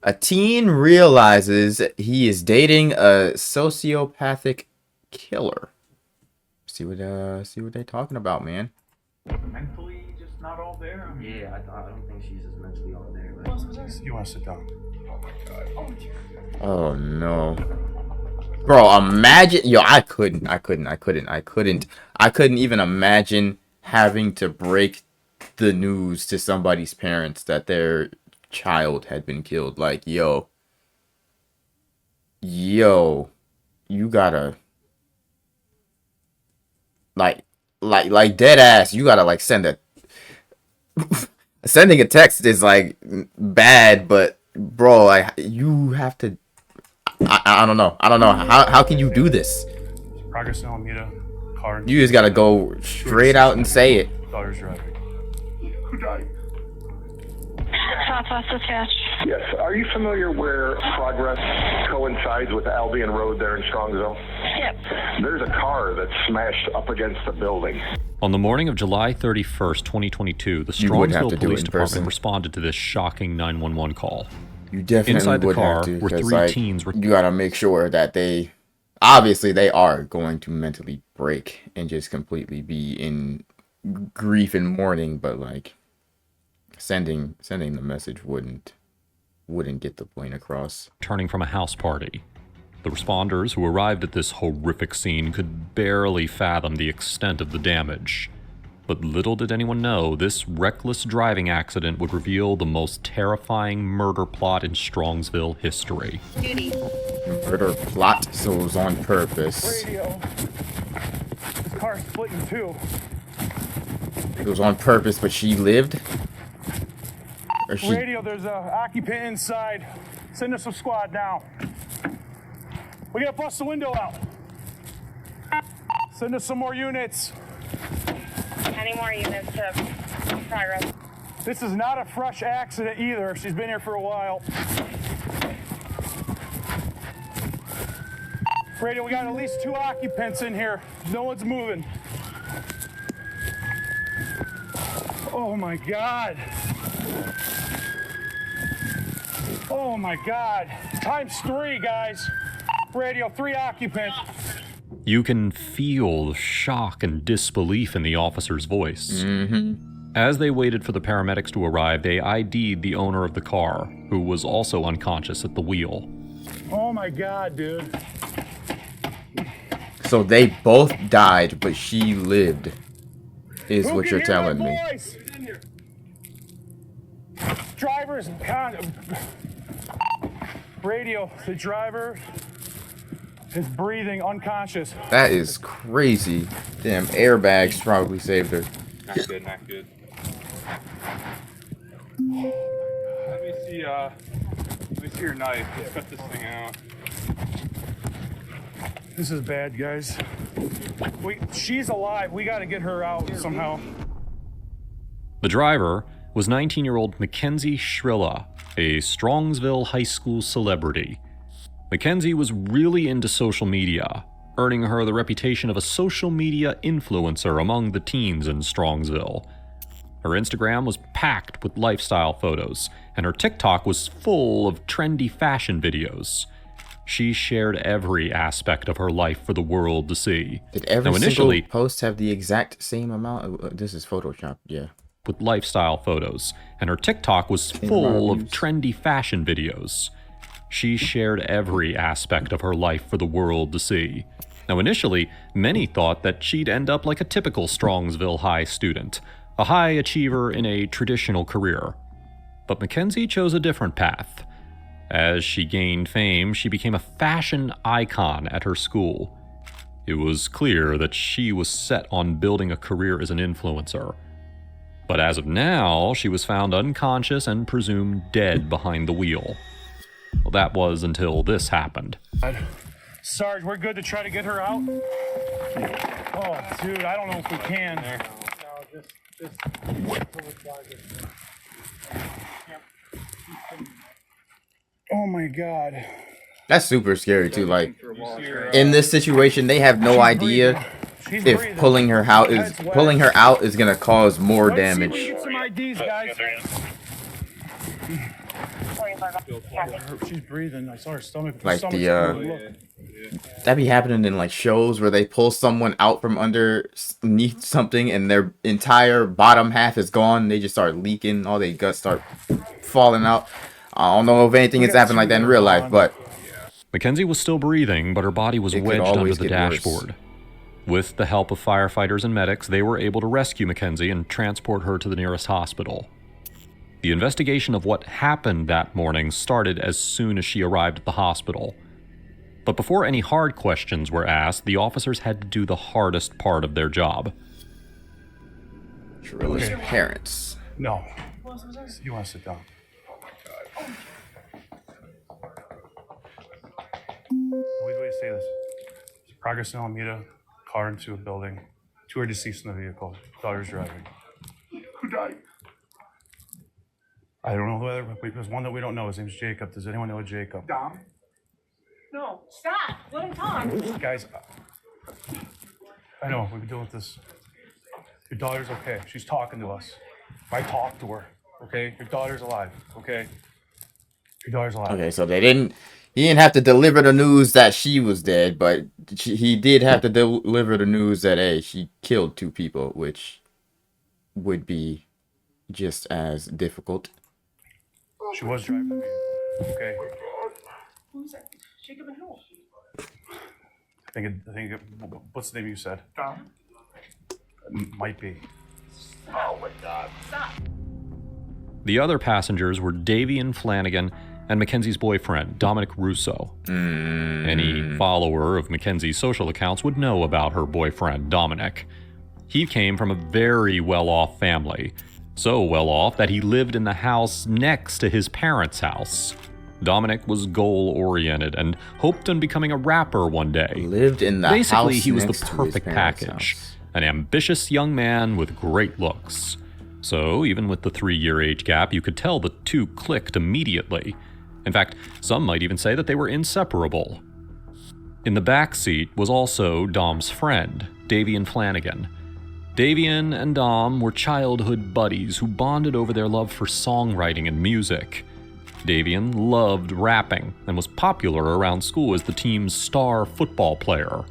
A teen realizes he is dating a sociopathic killer. See what they're talking about, man. Mentally just not all there? I mean, Yeah, I don't think she's just mentally all there. Right? you want to sit down? Oh my god. Oh no. Bro, imagine I couldn't even imagine having to break the news to somebody's parents that their child had been killed. Like, yo, you gotta like dead ass, you gotta like send a sending a text is like bad, but bro, like you have to I don't know. How can you do this? Progress in Alameda. Car. You just gotta go straight out and say it. Daughter's driving. Who died? Southwest dispatch. Yes. Are you familiar where Progress coincides with Albion Road there in Strongsville? Yep. There's a car that's smashed up against the building. On the morning of July 31st, 2022, the You would have Strongsville to do it Police in Department person. responded to this shocking 911 call. You definitely Inside the would car have to, were 'cause, three like, teens. You gotta make sure that they obviously they are going to mentally break and just completely be in grief and mourning, but like sending the message wouldn't get the point across. Returning from a house party. The responders who arrived at this horrific scene could barely fathom the extent of the damage. But little did anyone know, this reckless driving accident would reveal the most terrifying murder plot in Strongsville history. Duty. Murder plot, so it was on purpose. Radio. This car's split in two. It was on purpose, but she lived? Or she Radio, there's a occupant inside. Send us some squad now. We gotta bust the window out. Send us some more units. Any more units to progress? This is not a fresh accident either. She's been here for a while. Radio, we got at least 2 occupants in here. No one's moving. Oh my God. Oh my God. Times 3, guys. Radio, 3 occupants. You can feel the shock and disbelief in the officer's voice. As they waited for the paramedics to arrive, they ID'd the owner of the car, who was also unconscious at the wheel. Oh my God, dude. So they both died, but she lived, is Who what can you're hear telling my me. voice? Driver's radio. The driver is breathing, unconscious. That is crazy. Damn, airbags probably saved her. Not good, not good. Let me see your knife. Let's cut this thing out. This is bad, guys. She's alive. We got to get her out somehow. The driver was 19-year-old Mackenzie Shrilla, a Strongsville high school celebrity. Mackenzie was really into social media, earning her the reputation of a social media influencer among the teens in Strongsville. Her Instagram was packed with lifestyle photos, and her TikTok was full of trendy fashion videos. She shared every aspect of her life for the world to see. Did every Now, single initially, post have the exact same amount? This is Photoshop, yeah. with lifestyle photos, and her TikTok was full of trendy fashion videos. She shared every aspect of her life for the world to see. Now, initially, many thought that she'd end up like a typical Strongsville High student, a high achiever in a traditional career. But Mackenzie chose a different path. As she gained fame, she became a fashion icon at her school. It was clear that she was set on building a career as an influencer. But as of now, she was found unconscious and presumed dead behind the wheel. Well, that was until this happened. Sarge, we're good to try to get her out? Oh, dude, I don't know if we can. Oh my God. That's super scary too. Like in this situation, they have no idea She's if breathing. pulling her out is gonna cause more Let's see if we damage. can get some IDs, guys. 45 She's breathing. I saw her stomach. Her Like stomach's the, look. that be happening in like shows where they pull someone out from underneath something and their entire bottom half is gone. They just start leaking. All their guts start falling out. I don't know if anything has happened like that in real life, but Mackenzie was still breathing, but her body was it could wedged under always the get worse. dashboard. With the help of firefighters and medics, they were able to rescue Mackenzie and transport her to the nearest hospital. The investigation of what happened that morning started as soon as she arrived at the hospital. But before any hard questions were asked, the officers had to do the hardest part of their job. Trilla's parents. No. You want to sit down? Way to say this. Progress in Alameda, car into a building. 2 are deceased in the vehicle. Daughter's driving. Who died? I don't know whether there's one that we don't know. His name's Jacob. Does anyone know a Jacob? Dom? No, stop. Let him talk. Guys, I know we've been dealing with this. Your daughter's okay. She's talking to us. I talked to her. Okay, your daughter's alive. Okay, your daughter's alive. Okay, so he didn't have to deliver the news that she was dead, but he did have to deliver the news that, hey, she killed 2 people, which would be just as difficult. She was driving the vehicle. Okay. Who's that? Jacob and who? I think what's the name you said? Dom? Might be. Oh my God. Stop. The other passengers were Davian Flanagan and Mackenzie's boyfriend, Dominic Russo. Any follower of Mackenzie's social accounts would know about her boyfriend, Dominic. He came from a very well-off family, so well-off that he lived in the house next to his parents' house. Dominic was goal-oriented and hoped on becoming a rapper one day. Lived in the Basically, house he was the next to his perfect parents' package. house. An ambitious young man with great looks. So, even with the 3-year age gap, you could tell the two clicked immediately. In fact, some might even say that they were inseparable. In the back seat was also Dom's friend, Davian Flanagan. Davian and Dom were childhood buddies who bonded over their love for songwriting and music. Davian loved rapping and was popular around school as the team's star football player.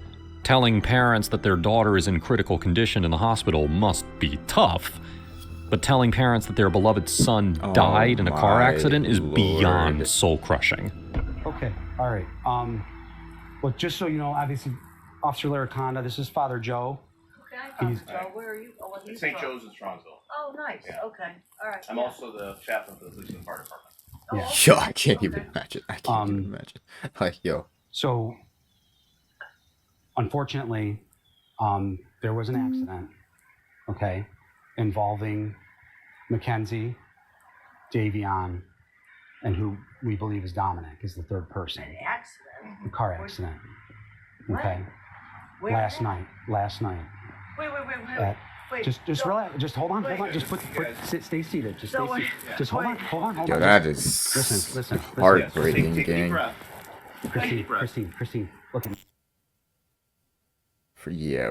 Telling parents that their daughter is in critical condition in the hospital must be tough, but telling parents that their beloved son died in a car my accident is Lord. beyond soul-crushing. Okay, all right. Well, just so you know, obviously, Officer Laraconda, this is Father Joe. Okay, He's- Joe, where are you? Oh, what he's St. from? Joe's in Strongsville. Oh, nice. Yeah. Okay, all right. I'm yeah. also the chaplain for the police and fire department. Oh, Yeah. okay. Yo, I can't even Okay. imagine. I can't even imagine. Like, yo. So, unfortunately, there was an accident, okay, involving Mackenzie, Davion, and who we believe is Dominic, is the third person. An accident? A car accident, okay? Where? Last night. Wait. At- Wait. Just so- relax. Just hold on. Just stay seated. Just So stay seated. Just hold on. Yo, Just- that is Listen. heartbreaking, Take a deep gang. breath. deep breath. Christine, look at me.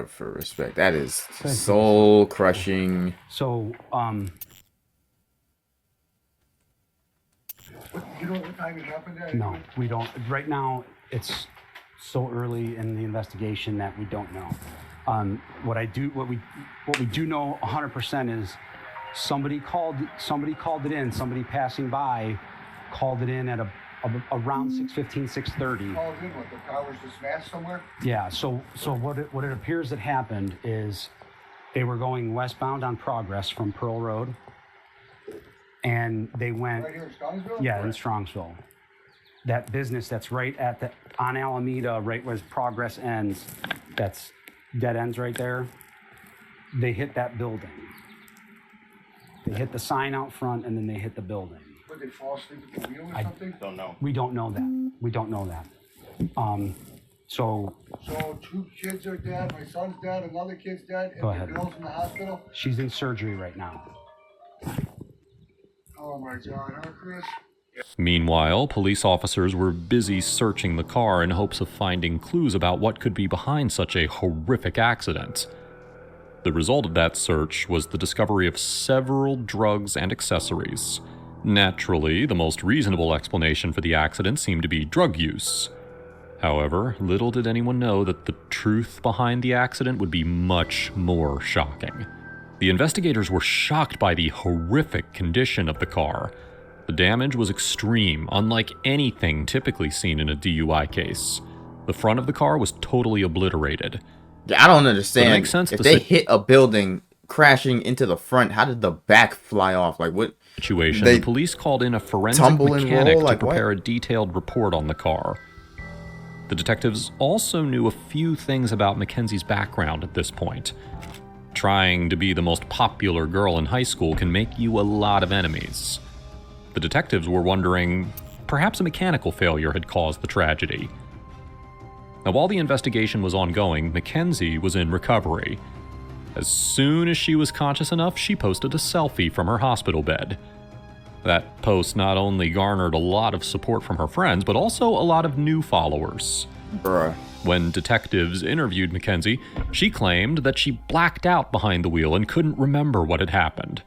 For respect. That is soul crushing. So, You know what time it happened at? no, we don't. Right now, it's so early in the investigation that we don't know. What we do know 100% is somebody called it in. Somebody passing by called it in at around 6:15, 6:30. Called in, what, the car was just smashed somewhere? Yeah. So what it appears that happened is they were going westbound on Progress from Pearl Road, and they went. Right here in Strongsville? Yeah, in Strongsville. That business that's right on Alameda, right where Progress ends, that's dead ends right there. They hit that building. They hit the sign out front, and then they hit the building. Would they fall asleep at the wheel or something? Don't know. We don't know that. So So 2 kids are dead, my son's dead, another kid's dead, and Go the ahead. girl's in the hospital? she's in surgery right now. Oh my God, huh, Chris? Meanwhile, police officers were busy searching the car in hopes of finding clues about what could be behind such a horrific accident. The result of that search was the discovery of several drugs and accessories. Naturally, the most reasonable explanation for the accident seemed to be drug use. However, little did anyone know that the truth behind the accident would be much more shocking. The investigators were shocked by the horrific condition of the car. The damage was extreme, unlike anything typically seen in a DUI case. The front of the car was totally obliterated. Yeah, I don't But it understand. makes sense If to they hit a building crashing into the front, how did the back fly off? Like what? Situation, They the police called in a forensic tumble and mechanic roll? to Like prepare what? a detailed report on the car. The detectives also knew a few things about Mackenzie's background at this point. Trying to be the most popular girl in high school can make you a lot of enemies. The detectives were wondering, perhaps a mechanical failure had caused the tragedy. Now, while the investigation was ongoing, Mackenzie was in recovery. As soon as she was conscious enough, she posted a selfie from her hospital bed. That post not only garnered a lot of support from her friends, but also a lot of new followers. Bruh. When detectives interviewed Mackenzie, she claimed that she blacked out behind the wheel and couldn't remember what had happened.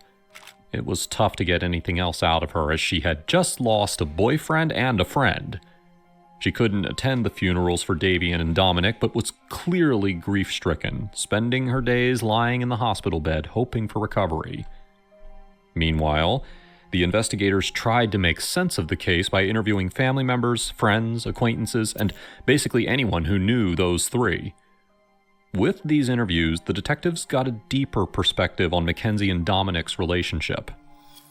It was tough to get anything else out of her, as she had just lost a boyfriend and a friend. She couldn't attend the funerals for Davian and Dominic, but was clearly grief-stricken, spending her days lying in the hospital bed, hoping for recovery. Meanwhile, the investigators tried to make sense of the case by interviewing family members, friends, acquaintances, and basically anyone who knew those three. With these interviews, the detectives got a deeper perspective on Mackenzie and Dominic's relationship.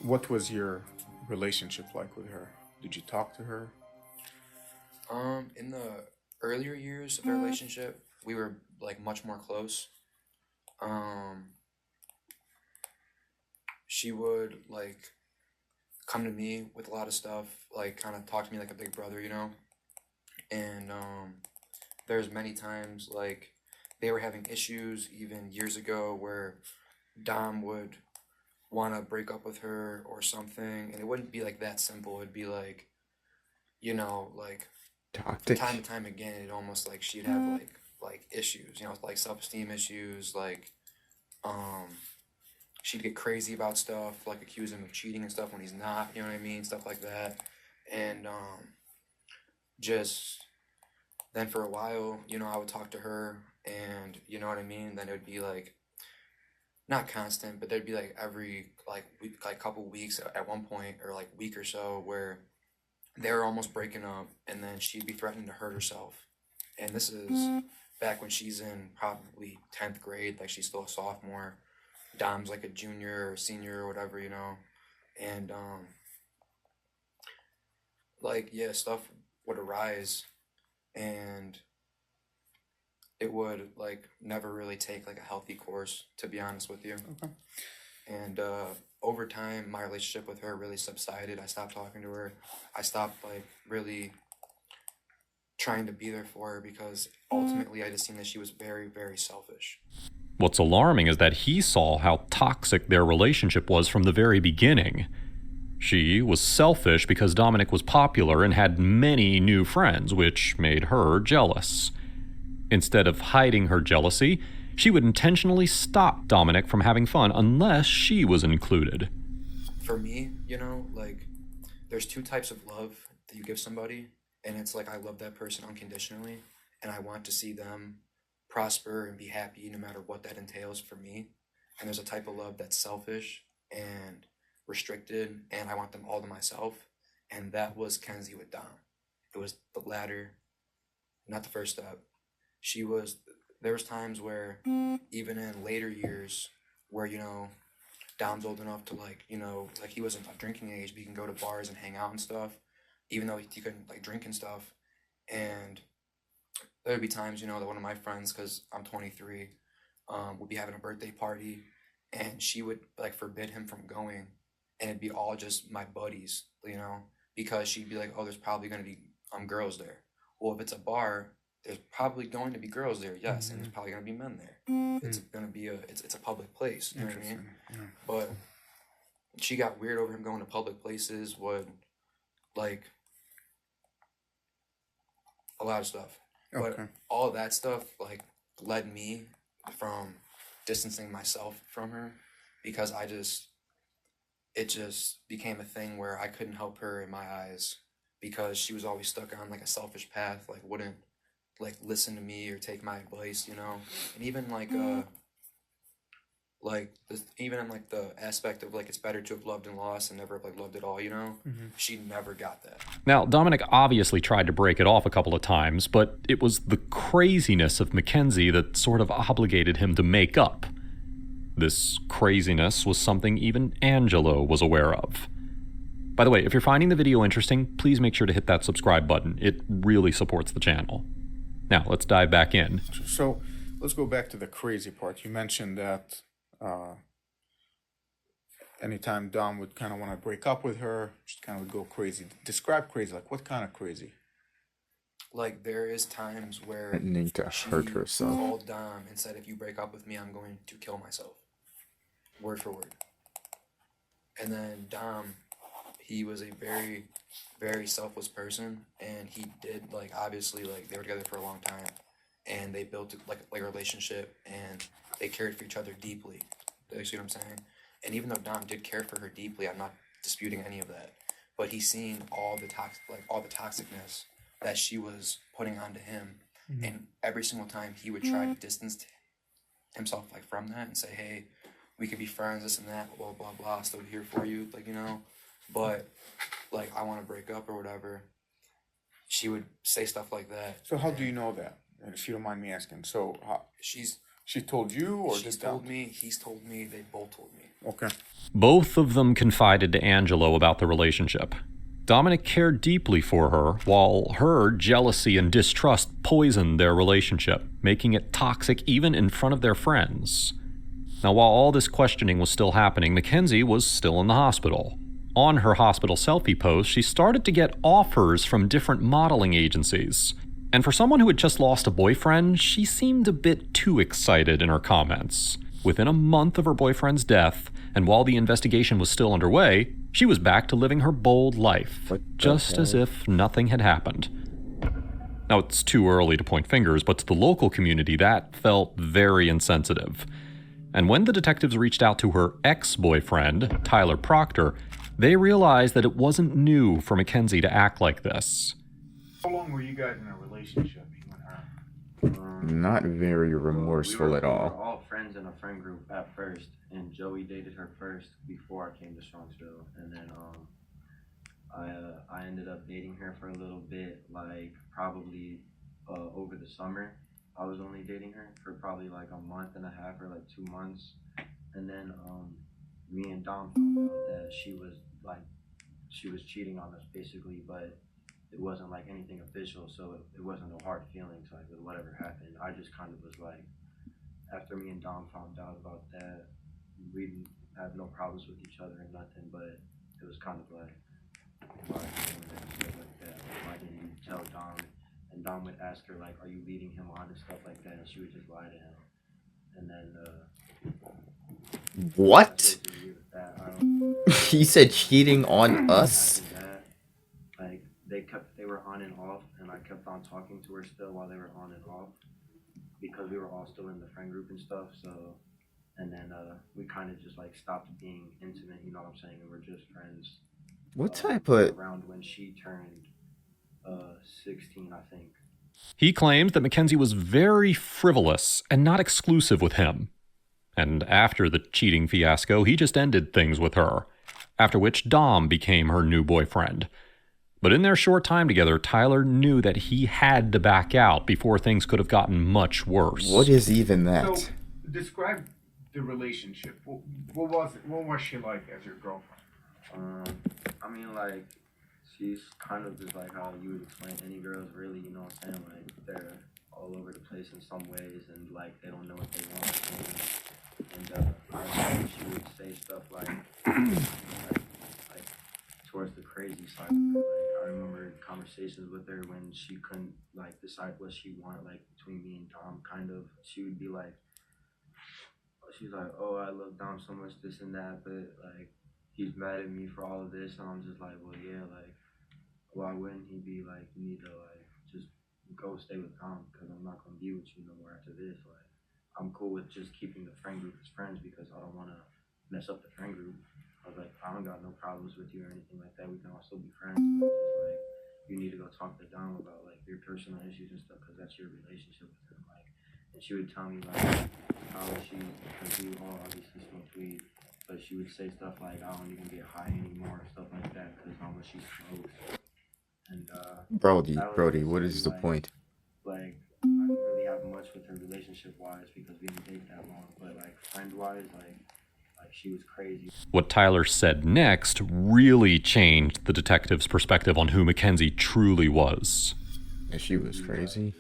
What was your relationship like with her? Did you talk to her? In the earlier years of their relationship, we were like much more close. She would like come to me with a lot of stuff, like kind of talk to me like a big brother, you know? And there's many times like they were having issues even years ago where Dom would want to break up with her or something, and it wouldn't be like that simple. It'd be like, you know, like Toxic. time and time again, it almost like she'd have like issues, you know, like self-esteem issues, like she'd get crazy about stuff, like accuse him of cheating and stuff when he's not, you know what I mean, stuff like that. And just then for a while, you know, I would talk to her, and you know what I mean, then it would be like not constant, but there'd be like every like week, like couple weeks at one point, or like week or so, where they were almost breaking up, and then she'd be threatening to hurt herself. And this is back when she's in probably 10th grade, like she's still a sophomore. Dom's like a junior or senior or whatever, you know. And like yeah, stuff would arise, and it would like never really take like a healthy course, to be honest with you. Okay. And over time, my relationship with her really subsided. I stopped talking to her. I stopped like really trying to be there for her, because ultimately I just seen that she was very, very selfish. What's alarming is that he saw how toxic their relationship was from the very beginning. She was selfish because Dominic was popular and had many new friends, which made her jealous. Instead of hiding her jealousy, she would intentionally stop Dominic from having fun unless she was included. For me, you know, like there's two types of love that you give somebody, and it's like I love that person unconditionally, and I want to see them prosper and be happy no matter what that entails for me. And there's a type of love that's selfish and restricted, and I want them all to myself. And that was Kenzie with Dom. It was the latter, not the first step. There was times where even in later years where, you know, Dom's old enough to like, you know, like he wasn't of drinking age, but he can go to bars and hang out and stuff, even though he couldn't like drink and stuff. And there would be times, you know, that one of my friends, because I'm 23, would be having a birthday party, and she would like forbid him from going, and it'd be all just my buddies, you know, because she'd be like, oh, there's probably going to be girls there. Well, if it's a bar, there's probably going to be girls there, yes, and there's probably going to be men there. It's going to be it's a public place, you know what I mean? Yeah. But she got weird over him going to public places, would like a lot of stuff. Okay. But all that stuff like led me from distancing myself from her, because it just became a thing where I couldn't help her in my eyes because she was always stuck on like a selfish path, like wouldn't like listen to me or take my advice, you know. And even like this, even in like the aspect of like it's better to have loved and lost and never have like loved at all, you know. She never got that. Now, Dominic obviously tried to break it off a couple of times, but it was the craziness of Mackenzie that sort of obligated him to make up. This craziness was something even Angelo was aware of. By the way, if you're finding the video interesting, please make sure to hit that subscribe button. It really supports the channel. Now, let's dive back in. So let's go back to the crazy part. You mentioned that anytime Dom would kind of want to break up with her, she kind of would go crazy. Describe crazy, like what kind of crazy? Like there is times where Threatening to hurt herself. called Dom and said, "If you break up with me, I'm going to kill myself." Word for word. And then Dom, he was a very, very selfless person, and he did like obviously like they were together for a long time, and they built like a relationship, and they cared for each other deeply. You see what I'm saying? And even though Dom did care for her deeply, I'm not disputing any of that, but he's seen all the toxicness that she was putting onto him, and every single time he would try to distance himself like from that and say, "Hey, we could be friends, this and that, blah blah blah, still here for you," like, you know, but like I want to break up or whatever. She would say stuff like that. So how do you know that? If you don't mind me asking. So she told you, or she's told me, he's told me, they both told me. Okay. Both of them confided to Angelo about the relationship. Dominic cared deeply for her, while her jealousy and distrust poisoned their relationship, making it toxic even in front of their friends. Now, while all this questioning was still happening, Mackenzie was still in the hospital. On her hospital selfie post, she started to get offers from different modeling agencies. And for someone who had just lost a boyfriend, she seemed a bit too excited in her comments. Within a month of her boyfriend's death, and while the investigation was still underway, she was back to living her bold life, just as if nothing had happened. Now, it's too early to point fingers, but to the local community, that felt very insensitive. And when the detectives reached out to her ex-boyfriend, Tyler Proctor, they realized that it wasn't new for Mackenzie to act like this. How long were you guys in a relationship? You and her? Not very remorseful at We were all. all friends in a friend group at first, and Joey dated her first before I came to Strongsville, and then I ended up dating her for a little bit, like probably over the summer. I was only dating her for probably like a month and a half or like 2 months, and then me and Dom found out that she was cheating on us basically, but it wasn't like anything official, so it wasn't no hard feelings like with whatever happened. I just kind of was like, after me and Dom found out about that, we didn't have no problems with each other and nothing, but it was kind of like, why are you doing that and stuff like that? Why didn't you tell Dom? And Dom would ask her like, are you leading him on and stuff like that, and she would just lie to him. And then What? that, He said cheating on us? like they were on and off, and I kept on talking to her still while they were on and off, because we were all still in the friend group and stuff. So, and then we kind of just like stopped being intimate, you know what I'm saying? We were just friends. What type of... Around when she turned 16, I think. He claimed that Mackenzie was very frivolous and not exclusive with him. And after the cheating fiasco, he just ended things with her, after which Dom became her new boyfriend. But in their short time together, Tyler knew that he had to back out before things could have gotten much worse. What is even that? So, describe the relationship. What was it? What was she like as your girlfriend? I mean, like, she's kind of just like how you would explain any girls, really, you know what I'm saying? Like, they're all over the place in some ways, and like, they don't know what they want. And I remember she would say stuff like towards the crazy side. Like, I remember conversations with her when she couldn't like decide what she wanted, like between me and Dom. Kind of, she would be like, she's like, "Oh, I love Dom so much, this and that, but like, he's mad at me for all of this." And I'm just like, "Well, yeah, like, why wouldn't he be like, you need to like just go stay with Dom, because I'm not gonna be with you no more after this. Like, I'm cool with just keeping the friend group as friends because I don't want to mess up the friend group." I was like, I don't got no problems with you or anything like that. We can also be friends, but just like you need to go talk to Dom about like your personal issues and stuff, because that's your relationship with him. Like, and she would tell me like how she, because we all obviously smoked weed, but she would say stuff like, I don't even get high anymore, stuff like that, because how much she smokes. And Brody, what is the point? Like, I didn't really have much with her relationship wise because we didn't date that long, but like friend wise, like she was crazy. What Tyler said next really changed the detective's perspective on who Mackenzie truly was. And she was crazy.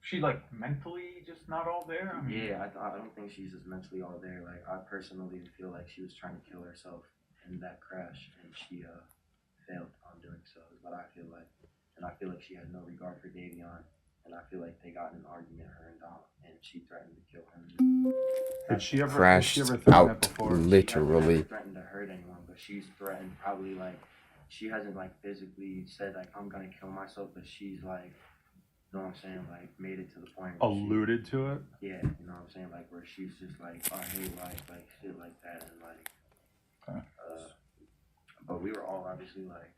She like mentally just not all there. I mean, Yeah, I don't think she's just mentally all there. Like, I personally feel like she was trying to kill herself in that crash, and she failed on doing so. Is what I feel like, and I feel like she had no regard for Davion, and I feel like they got in an argument, her and Dom, and she threatened to kill him. Had she ever Crashed threatened out, that before? literally. She never threatened to hurt anyone, but she's threatened probably like, she hasn't like physically said like I'm gonna kill myself, but she's like, you know what I'm saying, like made it to the point where Alluded to it. yeah, you know what I'm saying, like where she's just like, I hate life, like shit like that, and like but we were all obviously like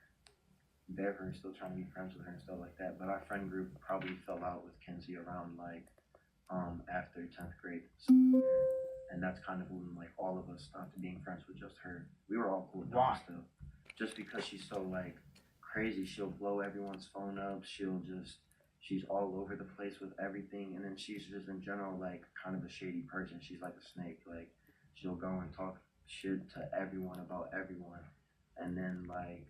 there for her, still trying to be friends with her and stuff like that. But our friend group probably fell out with Kenzie around like after 10th grade. So, and that's kind of when like all of us stopped being friends with just her. We were all cool with her still. Just because she's so like crazy, she'll blow everyone's phone up, she's all over the place with everything, and then she's just in general like kind of a shady person. She's like a snake. Like, she'll go and talk shit to everyone about everyone, and then like,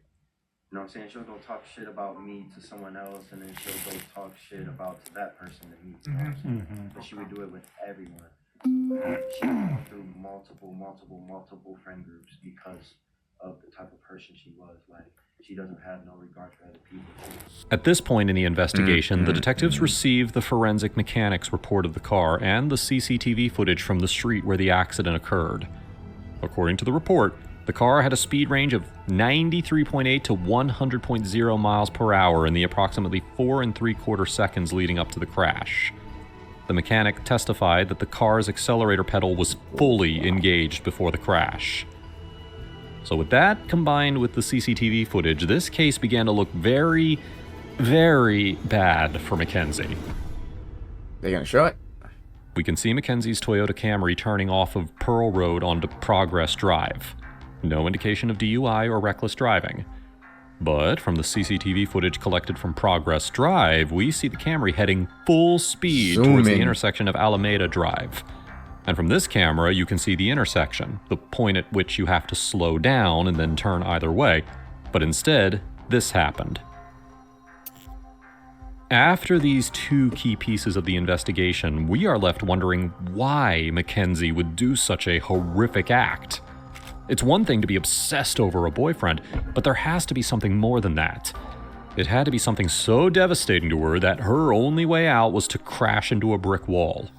you know what I'm saying, she'll go talk shit about me to someone else, and then she'll go talk shit about to that person to me. You know what I'm saying? But she would do it with everyone. She went through multiple friend groups because of the type of person she was. Like, she doesn't have no regard for other people. At this point in the investigation, the detectives received the forensic mechanics report of the car and the CCTV footage from the street where the accident occurred. According to the report, the car had a speed range of 93.8 to 100.0 miles per hour in the approximately 4 3/4 seconds leading up to the crash. The mechanic testified that the car's accelerator pedal was fully engaged before the crash. So with that combined with the CCTV footage, this case began to look very, very bad for Mackenzie. They gonna show it? We can see Mackenzie's Toyota Camry turning off of Pearl Road onto Progress Drive. No indication of DUI or reckless driving. But from the CCTV footage collected from Progress Drive, we see the Camry heading full speed towards the intersection of Alameda Drive. And from this camera, you can see the intersection, the point at which you have to slow down and then turn either way. But instead, this happened. After these two key pieces of the investigation, we are left wondering why Mackenzie would do such a horrific act. It's one thing to be obsessed over a boyfriend, but there has to be something more than that. It had to be something so devastating to her that her only way out was to crash into a brick wall.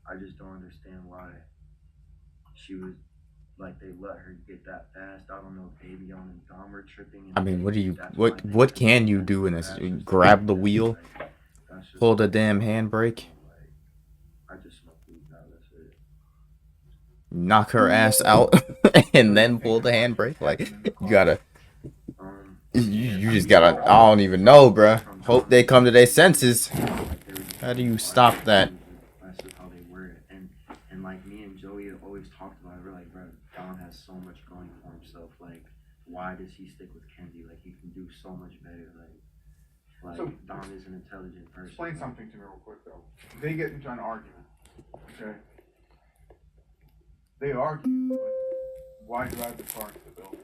I just don't understand why she was like, they let her get that fast. I don't know if Davion and Dom were tripping. I mean, what can you do in this? Grab the wheel, pull the damn handbrake, I just smoke weed now, that's it. knock her ass out, and then pull the handbrake. Like, you gotta, you just gotta. I don't even know, bruh. Hope they come to their senses. How do you stop that? Like, me and Joey have always talked about it. We're like, bro, Don has so much going for himself. Like, why does he stick with Kenzie? Like, he can do so much better. Like so, Don is an intelligent person. Explain something to me real quick, though. They get into an argument, okay? They argue, but why drive the car into the building?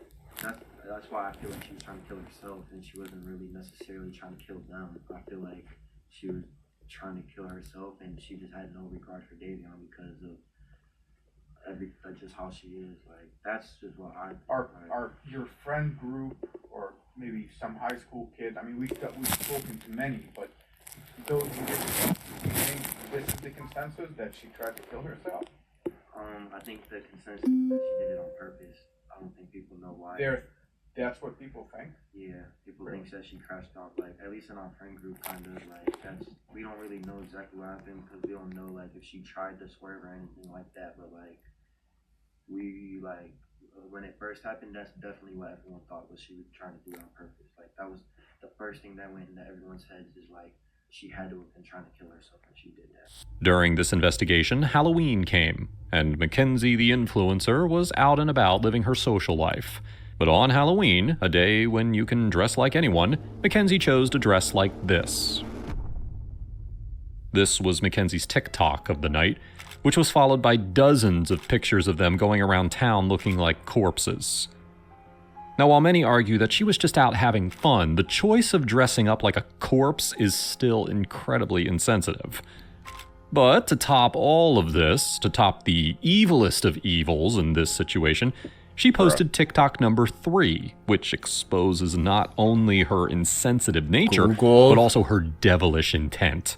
That's why I feel like she was trying to kill herself, and she wasn't really necessarily trying to kill them. I feel like she was trying to kill herself, and she just had no regard for Davion because of that's just how she is. Like, that's just what I are your friend group, or maybe some high school kid, I mean, we've spoken to many, but those, do you think this is the consensus, that she tried to kill herself? I think the consensus is that she did it on purpose. I don't think people know why. That's what people think. Yeah, people think that she crashed out. Like, at least in our friend group, kind of like we don't really know exactly what happened because we don't know like if she tried to swerve or anything like that. But like we like when it first happened, that's definitely what everyone thought was she was trying to do it on purpose. Like that was the first thing that went into everyone's heads is like she had to have been trying to kill herself when she did that. During this investigation, Halloween came, and Mackenzie the influencer was out and about living her social life. But on Halloween, a day when you can dress like anyone, Mackenzie chose to dress like this. This was Mackenzie's TikTok of the night, which was followed by dozens of pictures of them going around town looking like corpses. Now, while many argue that she was just out having fun, the choice of dressing up like a corpse is still incredibly insensitive. But to top all of this, to top the evilest of evils in this situation, she posted TikTok number 3, which exposes not only her insensitive nature, Google. but also her devilish intent.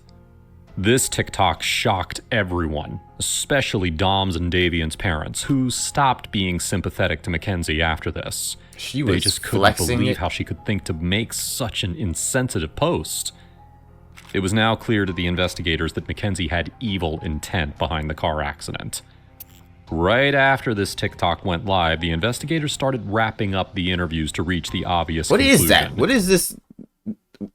This TikTok shocked everyone, especially Dom's and Davian's parents, who stopped being sympathetic to Mackenzie after this. She They was just couldn't flexing believe it. how she could think to make such an insensitive post. It was now clear to the investigators that Mackenzie had evil intent behind the car accident. Right after this TikTok went live, the investigators started wrapping up the interviews to reach the obvious What conclusion. is that? What is this?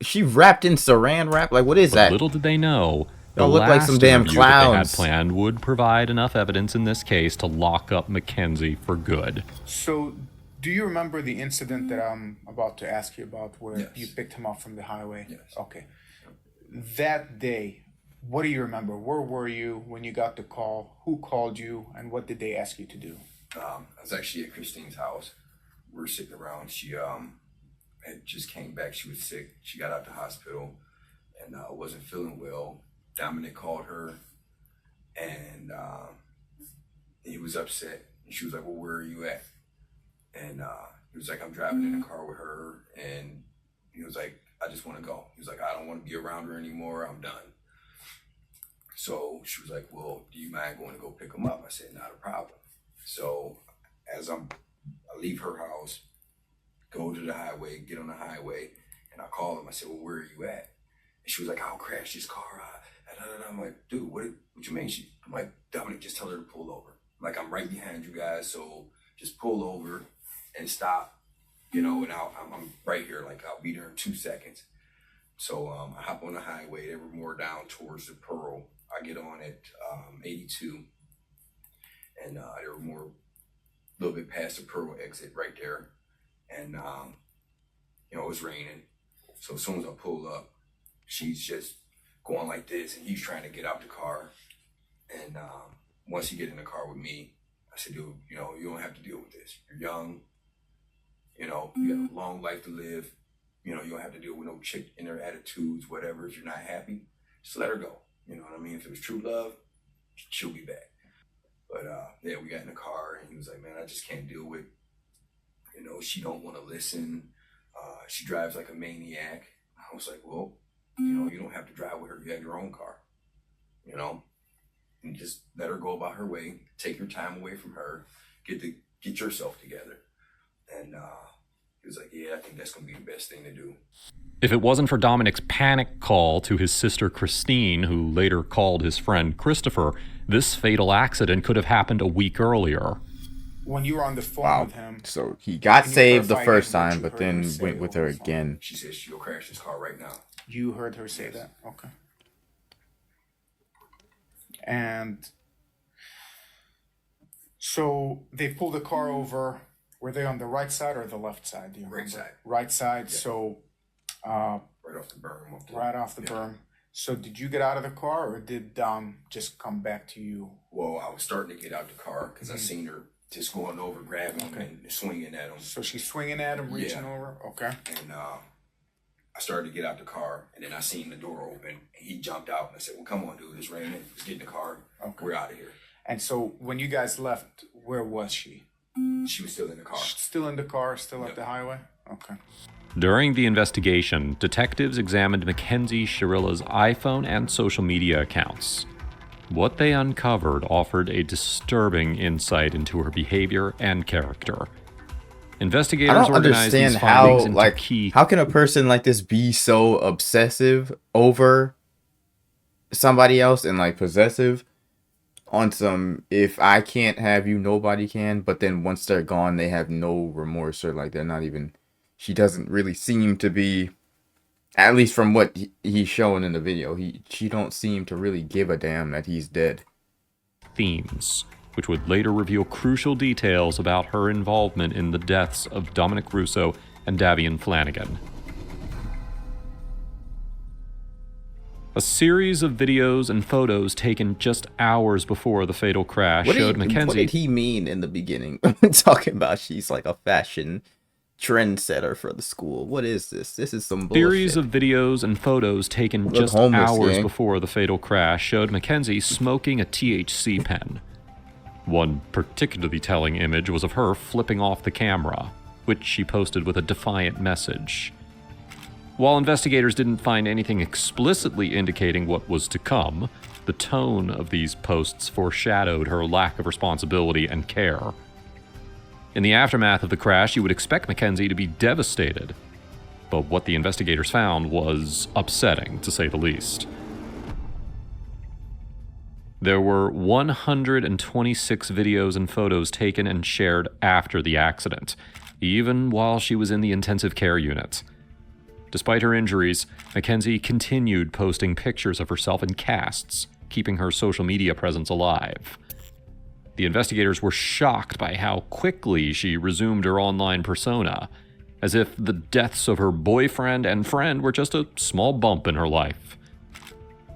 She wrapped in saran wrap? Like, what is But that? little did they know, the Y'all look like last some damn interview that they had clowns. planned would provide enough evidence in this case to lock up Mackenzie for good. So, do you remember the incident that I'm about to ask you about where Yes. you picked him up from the highway? Yes. Okay. That day, what do you remember? Where were you when you got the call? Who called you, and what did they ask you to do? I was actually at Christine's house. We were sitting around. She had just came back. She was sick. She got out the hospital and wasn't feeling well. Dominic called her, and he was upset. And she was like, "Well, where are you at?" And he was like, "I'm driving in the car with her." And he was like, "I just want to go." He was like, "I don't want to be around her anymore. I'm done." So she was like, "Well, do you mind going to go pick him up?" I said, "Not a problem." So as I leave her house, go to the highway, get on the highway, and I call him. I said, "Well, where are you at?" And she was like, "I'll crash this car." I'm like, "Dude, what you mean?" I'm like, "Dominic, just tell her to pull over. Like, I'm right behind you guys, so just pull over and stop, you know, and I'm right here. Like, I'll be there in 2 seconds." So I hop on the highway. They were more down towards the Pearl. I get on at 82, and they were more a little bit past the Pearl exit right there. And, you know, it was raining. So as soon as I pull up, she's just going like this, and he's trying to get out the car. And once he get in the car with me, I said, "Dude, you know, you don't have to deal with this. You're young, you know, you got a long life to live. You know, you don't have to deal with no chick in her attitudes, whatever. If you're not happy, just let her go. You know what I mean? If it was true love, she'll be back." But yeah, we got in the car, and he was like, "Man, I just can't deal with, you know, she don't want to listen. She drives like a maniac." I was like, "Well, you know, you don't have to drive with her. You have your own car, you know, and just let her go about her way. Take your time away from her. Get yourself together." And he was like, "Yeah, I think that's gonna be the best thing to do." If it wasn't for Dominic's panic call to his sister Christine, who later called his friend Christopher, this fatal accident could have happened a week earlier. When you were on the phone with him, So he got Can you saved the clarify first again what time, you but heard then her say went with over her the phone? again. She said she'll crash this car right now. you heard her say that? Okay. And so they pulled the car over. Were they on the right side or the left side? Do you Right remember? side. Right side. Yeah. So Right off the berm. right off the berm. So did you get out of the car, or did Dom just come back to you? Well, I was starting to get out the car because I seen her just going over, grabbing him and swinging at him. So she's swinging at him, reaching Yeah. over. Okay. And I started to get out the car, and then I seen the door open, and he jumped out, and I said, "Well, come on, dude, it's raining. Let's get in the car. Okay. We're out of here." And so when you guys left, where was she? She was still in the car. Still in the car, still Yep. at the highway? Okay. During the investigation, detectives examined Mackenzie Shirilla's iPhone and social media accounts. What they uncovered offered a disturbing insight into her behavior and character. Investigators I don't organized these understand how, findings into like, key. how can a person like this be so obsessive over somebody else and like possessive on some if I can't have you, nobody can, but then once they're gone, they have no remorse or like they're not even. She doesn't really seem to be, at least from what he's showing in the video. She don't seem to really give a damn that he's dead. Themes, which would later reveal crucial details about her involvement in the deaths of Dominic Russo and Davian Flanagan. A series of videos and photos taken just hours before the fatal crash showed Mackenzie. What did he mean in the beginning? Talking about she's like a fashion trendsetter for the school. What is this? This is some bullshit. Series of videos and photos taken just hours before the fatal crash showed Mackenzie smoking a THC pen. One particularly telling image was of her flipping off the camera, which she posted with a defiant message. While investigators didn't find anything explicitly indicating what was to come, the tone of these posts foreshadowed her lack of responsibility and care. In the aftermath of the crash, you would expect Mackenzie to be devastated, but what the investigators found was upsetting, to say the least. There were 126 videos and photos taken and shared after the accident, even while she was in the intensive care unit. Despite her injuries, Mackenzie continued posting pictures of herself in casts, keeping her social media presence alive. The investigators were shocked by how quickly she resumed her online persona, as if the deaths of her boyfriend and friend were just a small bump in her life.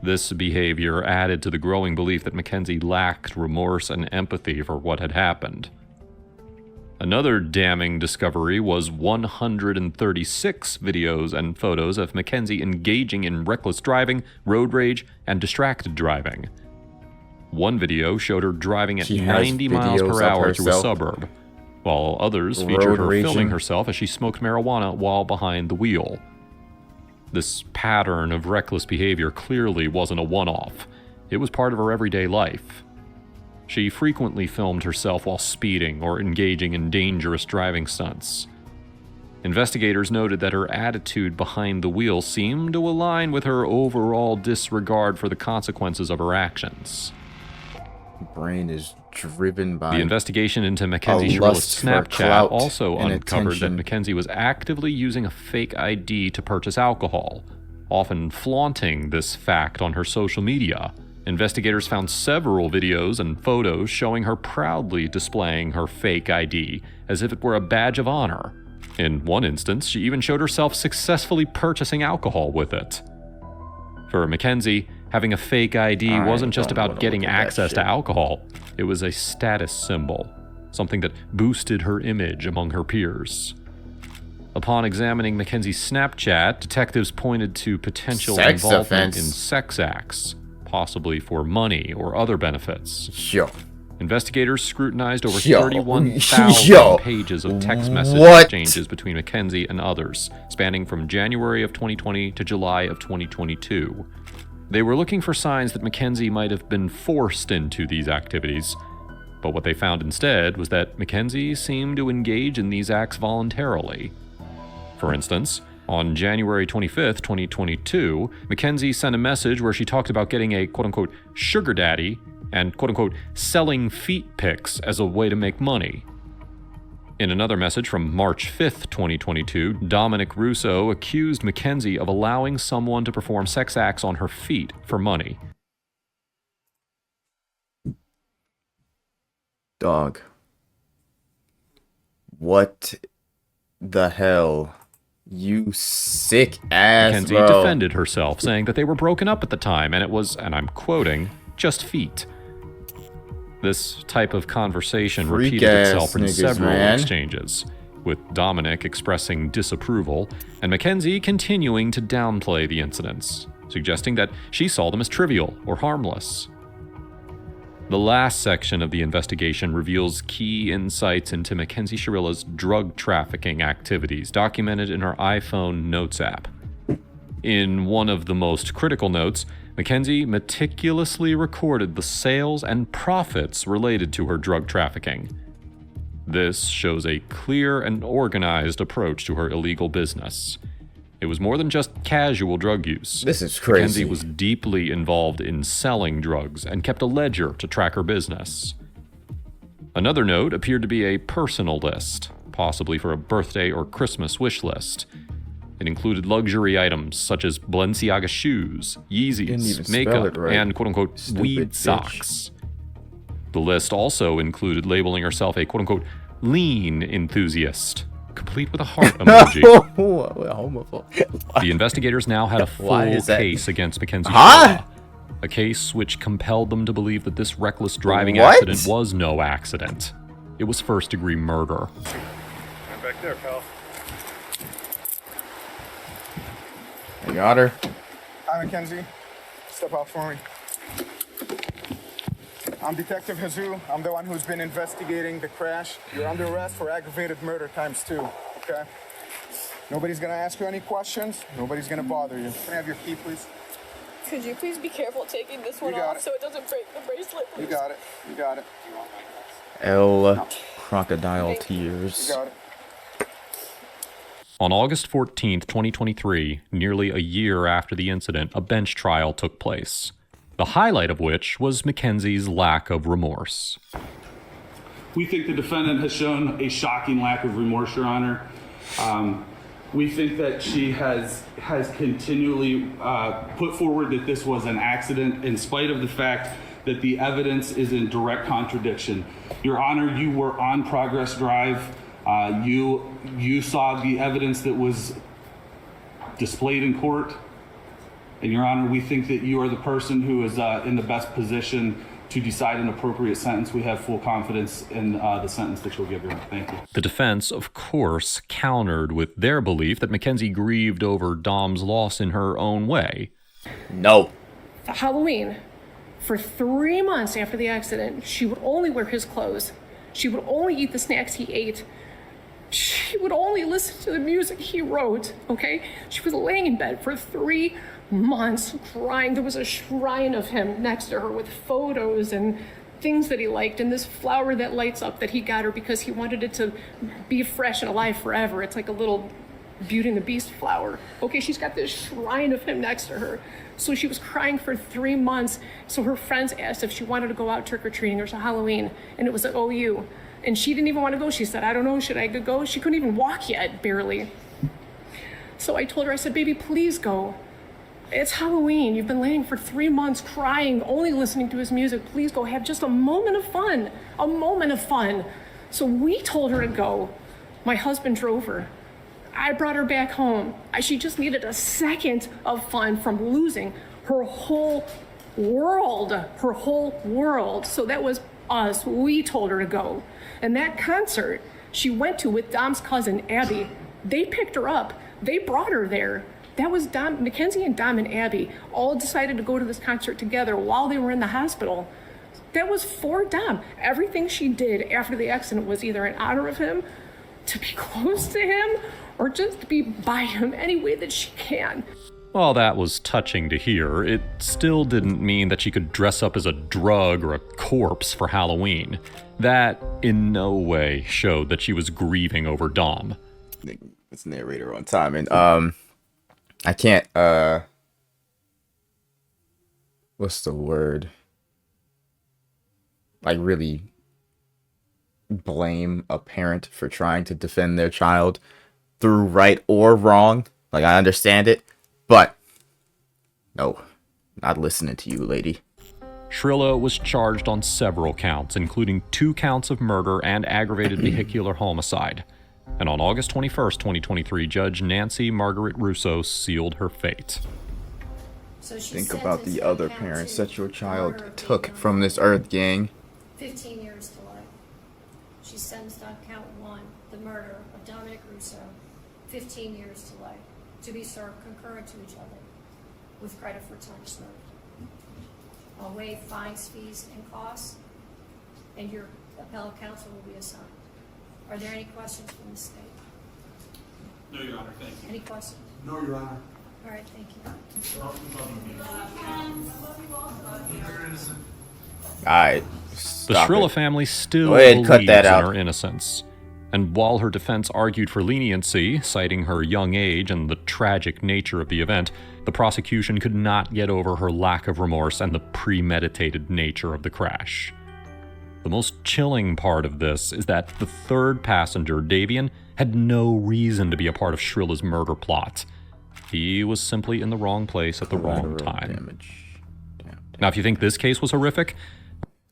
This behavior added to the growing belief that Mackenzie lacked remorse and empathy for what had happened. Another damning discovery was 136 videos and photos of Mackenzie engaging in reckless driving, road rage, and distracted driving. One video showed her driving at 90 miles per hour through a suburb, while others featured her filming herself as she smoked marijuana while behind the wheel. This pattern of reckless behavior clearly wasn't a one-off. It was part of her everyday life. She frequently filmed herself while speeding or engaging in dangerous driving stunts. Investigators noted that her attitude behind the wheel seemed to align with her overall disregard for the consequences of her actions. Brain is driven by the investigation into Mackenzie Shrilla's Snapchat also uncovered that Mackenzie was actively using a fake ID to purchase alcohol, often flaunting this fact on her social media. Investigators found several videos and photos showing her proudly displaying her fake ID as if it were a badge of honor. In one instance, she even showed herself successfully purchasing alcohol with it. For Mackenzie, having a fake ID wasn't just about getting access to alcohol, it was a status symbol, something that boosted her image among her peers. Upon examining Mackenzie's Snapchat, detectives pointed to potential involvement in sex acts, possibly for money or other benefits. Investigators scrutinized over 31,000 pages of text message exchanges between Mackenzie and others, spanning from January of 2020 to July of 2022. They were looking for signs that Mackenzie might have been forced into these activities, but what they found instead was that Mackenzie seemed to engage in these acts voluntarily. For instance, on January 25th, 2022, Mackenzie sent a message where she talked about getting a quote-unquote sugar daddy and quote-unquote selling feet pics as a way to make money. In another message from March 5th, 2022, Dominic Russo accused Mackenzie of allowing someone to perform sex acts on her feet for money. Dog. What the hell? You sick ass, Mackenzie bro. defended herself, saying that they were broken up at the time and it was, and I'm quoting, just feet. This type of conversation repeated itself in several exchanges, with Dominic expressing disapproval and Mackenzie continuing to downplay the incidents, suggesting that she saw them as trivial or harmless. The last section of the investigation reveals key insights into Mackenzie Shrilla's drug trafficking activities documented in her iPhone Notes app. In one of the most critical notes, Mackenzie meticulously recorded the sales and profits related to her drug trafficking. This shows a clear and organized approach to her illegal business. It was more than just casual drug use. This is crazy. Mackenzie was deeply involved in selling drugs and kept a ledger to track her business. Another note appeared to be a personal list, possibly for a birthday or Christmas wish list. It included luxury items such as Balenciaga shoes, Yeezys, makeup, right. and quote-unquote Stupid weed bitch. socks. The list also included labeling herself a quote-unquote lean enthusiast, complete with a heart emoji. Homophobe. The investigators now had a Why full is that? case against Mackenzie Huh? Shaw, a case which compelled them to believe that this reckless driving What? accident was no accident. It was first-degree murder. I'm back there, pal. I got her. Hi, Mackenzie. Step out for me. I'm Detective Jesus. I'm the one who's been investigating the crash. You're under arrest for aggravated murder ×2, okay? Nobody's gonna ask you any questions. Nobody's gonna bother you. Can I have your key, please? Could you please be careful taking this one You got off it. so it doesn't break the bracelet? You Please? got it. You got it. Crocodile tears. You got it. On August 14th, 2023, nearly a year after the incident, a bench trial took place. The highlight of which was Mackenzie's lack of remorse. We think the defendant has shown a shocking lack of remorse, Your Honor. We think that she has continually put forward that this was an accident in spite of the fact that the evidence is in direct contradiction. Your Honor, you were on Progress Drive. You saw the evidence that was displayed in court. And Your Honor, we think that you are the person who is in the best position to decide an appropriate sentence. We have full confidence in the sentence that you'll give, Your Honor. Thank you. The defense, of course, countered with their belief that Mackenzie grieved over Dom's loss in her own way. No. Halloween, for 3 months after the accident, she would only wear his clothes. She would only eat the snacks he ate. She would only listen to the music he wrote, okay? She was laying in bed for 3 months crying. There was a shrine of him next to her with photos and things that he liked and this flower that lights up that he got her because he wanted it to be fresh and alive forever. It's like a little Beauty and the Beast flower. Okay, she's got this shrine of him next to her. So she was crying for 3 months. So her friends asked if she wanted to go out trick-or-treating or to Halloween, and it was at OU. And she didn't even want to go. She said, I don't know, should I go? She couldn't even walk yet, barely. So I told her, I said, baby, please go. It's Halloween. You've been laying for 3 months crying, only listening to his music. Please go have just a moment of fun. A moment of fun. So we told her to go. My husband drove her. I brought her back home. She just needed a second of fun from losing her whole world. Her whole world. So that was us. We told her to go. And that concert she went to with Dom's cousin, Abby, they picked her up. They brought her there. That was Dom, Mackenzie and Dom and Abby all decided to go to this concert together while they were in the hospital. That was for Dom. Everything she did after the accident was either in honor of him, to be close to him, or just to be by him any way that she can. While that was touching to hear, it still didn't mean that she could dress up as a drug or a corpse for Halloween. That in no way showed that she was grieving over Dom. It's narrator on time, and I can't what's the word? Like really blame a parent for trying to defend their child through right or wrong. Like I understand it, but no, not listening to you, lady. Shrillo was charged on several counts, including 2 counts of murder and aggravated vehicular homicide. And on August 21st, 2023, Judge Nancy Margaret Russo sealed her fate. Think about the other parents that your child took from this earth, gang. 15 years to life. She's sentenced on count 1, the murder of Dominic Russo, 15 years to life, to be served concurrent to each other, with credit for time served. I'll waive fines, fees, and costs, and your appellate counsel will be assigned. Are there any questions from the state? No, Your Honor, thank you. Any questions? No, Your Honor. All right, thank you. Alright, The Stop Shrilla it. family still Go ahead, believes cut that in out. her innocence. And while her defense argued for leniency, citing her young age and the tragic nature of the event, the prosecution could not get over her lack of remorse and the premeditated nature of the crash. The most chilling part of this is that the third passenger, Davian, had no reason to be a part of Shrilla's murder plot. He was simply in the wrong place at the wrong time. Now, if you think this case was horrific,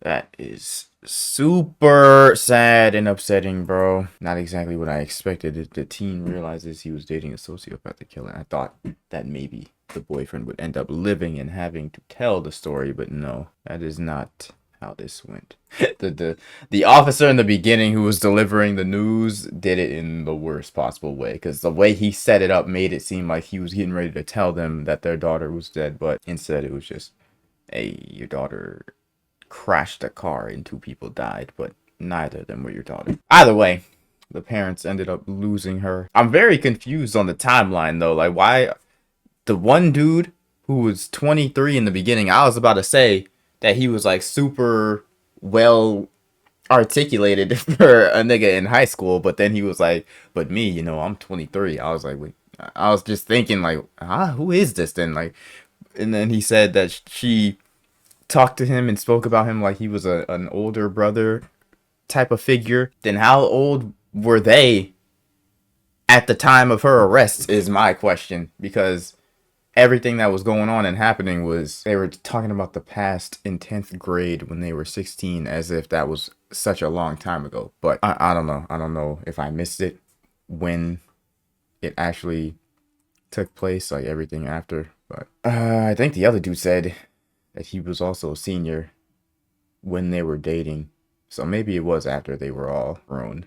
that is super sad and upsetting, bro. Not exactly what I expected. The teen realizes he was dating a sociopathic killer. I thought that maybe the boyfriend would end up living and having to tell the story, but no, that is not how this went. The officer in the beginning who was delivering the news did it in the worst possible way, because the way he set it up made it seem like he was getting ready to tell them that their daughter was dead, but instead it was just, hey, your daughter crashed a car and 2 people died, but neither of them were your daughter. Either way, the parents ended up losing her. I'm very confused on the timeline though. Like, why the one dude who was 23 in the beginning, I was about to say that he was like super well articulated for a nigga in high school, but then he was like, but me, you know, I'm 23. I was like, wait, I was just thinking like, who is this then? Like, and then he said that she talked to him and spoke about him like he was an older brother type of figure. Then how old were they at the time of her arrest is my question, because everything that was going on and happening was they were talking about the past in 10th grade when they were 16, as if that was such a long time ago. But I don't know. I don't know if I missed it when it actually took place, like everything after. But I think the other dude said that he was also a senior when they were dating. So maybe it was after they were all grown.